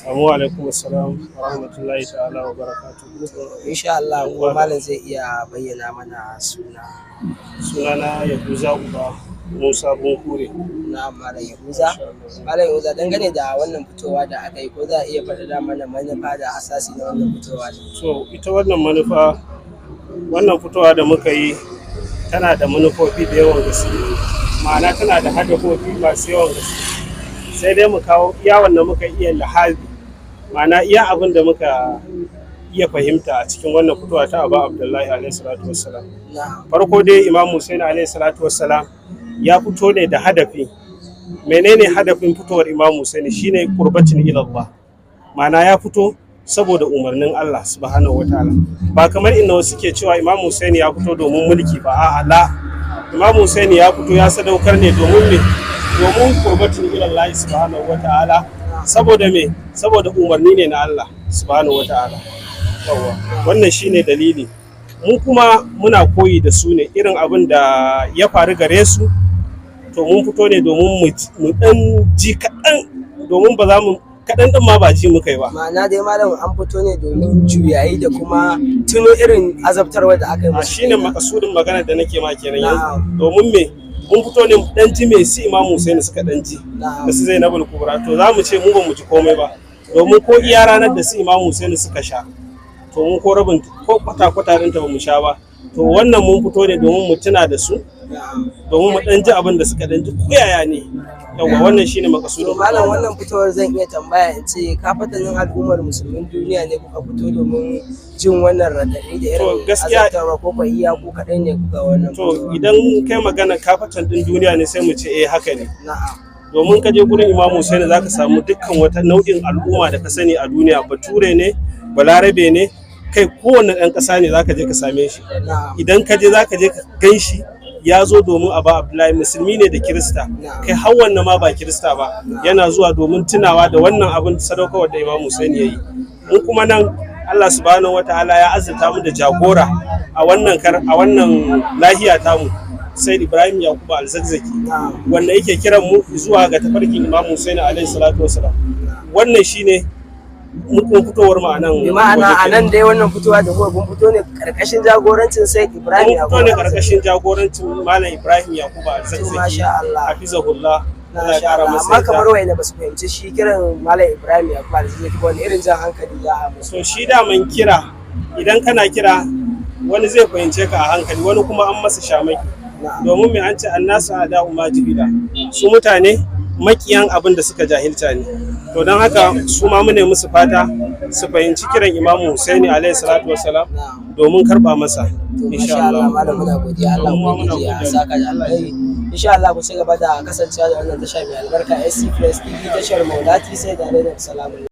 Assalamu alaikum assalam wa rahmatullahi ta'ala wa barakatuhu. Insha Allah ko malam zai iya bayyana mana Sunana Yahuza Uba Musa Bunkure. na malam Yahuza. Malam Yahuza, dangane da wannan fitowa da aka yi, ko za a iya faɗaɗa mana manufa da asasi na wannan fitowa? So ita wannan fitowa da muka yi tana da manufofi da yawan gaske, ma'ana tana da hadafofi masu yawan gaske, sai dai mu kawo iya wanda muka iya lahabi, ma'ana iya abin da muka iya fahimta a cikin wannan fitowa ta Aba Abdullahi alaihi salatu wassalam. Farko dai Imam Hussein alaihi salatu wassalam ya fito ne da hadafi. Menene hadafin fitowar Imam Hussein? Shine qurbatin ila Allah, ma'ana ya fito saboda umarnin Allah subhanahu wataala, ba kamar inda wasu ke cewa Imam Hussein ya fito domin mulki ba. A'a, la, Imam Hussein ya fito ya sadaukar ne domin qurbatin ila Allah subhanahu wataala. Saboda me? Saboda umarni ne na Allah subhanahu wataala. Wannan shine dalili. Mu kuma muna koyi da su ne, irin abin da ya faru gare su, to mun fito ne domin mu dan ji kaɗan, domin ba za mu kaɗan ɗin ma ba ji muka yi ba. Ma'ana dai malam an fito ne domin juyayi da kuma tuno irin azabtarwa da aka yi masu. Shine makasudin magana da nake ma kenan yanzu. Domin me? Mun fito ne dan ji me su Imam Hussein suka dan ji da su Zainabul Kubra. To za mu ce mu ba mu ji komai ba, domin ko iya ranar da su Imam Hussein suka sha, to mun ko rabin ko kwata ɗinta ba mu sha ba. To wannan mun fito ne domin mu tuna da su, domin mu dan ji abin da suka dan ji koyaya ne. Yawwa, wannan shine makasudin. Malam, wannan fitowar zan iya tambaya in ce ka fatanin al'ummar musulmin duniya ne kuka fito domin jin wannan radadi da irin azabtarwa, ko iya ko kaɗai ne kuka wannan? To idan kai magana kafatan din duniya ne sai mu ce haka ne. Domin ka je gurin Imam Hussein za ka samu dukkan wata nau'in al'umma da ka sani a duniya, bature ne, balarabe ne, kai kowane ɗan ƙasa ne za ka je ka same shi. Idan ka je za ka je ka gan shi, ya zo domin Aba Abdullahi, musulmi ne da Kirista, kai har wannan ma ba Kirista ba, yana zuwa domin tunawa da wannan abin sadaukarwar da Imam Hussein ya yi. Mun kuma nan Allah subhanahu wataala ya azurta mu da jagora a wannan lahiya tamu, Sayyid Ibrahim Yakubu Al-Zakzaki, wanda yake kiran mu zuwa ga tafarkin Imam Hussein alaihi salatu wasalam. Wannan shine mun fitowar mu anan. Bi ma'ana anan dai wannan fitowa da kuma mun fito ne karkashin jagorancin Sayyid Ibrahim Yakubu. Mun fito ne karkashin jagorancin Malam Ibrahim Yakubu Al-Zakzaki. Masha Allah. Hafizahullah. Amma kamar wayanda ba su fahimci shi kiran Malam Ibrahim Yakubu Al-Zakzaki wani irin jan hankali za a musu. So shi daman kira, idan kana kira wani zai fahimce ka a hankali, wani kuma an masa shamaki. Domin mai an ce annasu ada'u ma jibila, su mutane makiyan abin da suka jahilta ne. To don haka su ma mune musu fata su fahimci kiran Imam Hussein alaihi salatu wassalam domin karba masa. Insha Allah malam, muna godiya. Allah ubangiji ya saka da alheri. Insha Allah ku ci gaba da kasancewa da wannan tasha mai albarka, SC Press TV, tashar Maulati sai da alaihi salamu.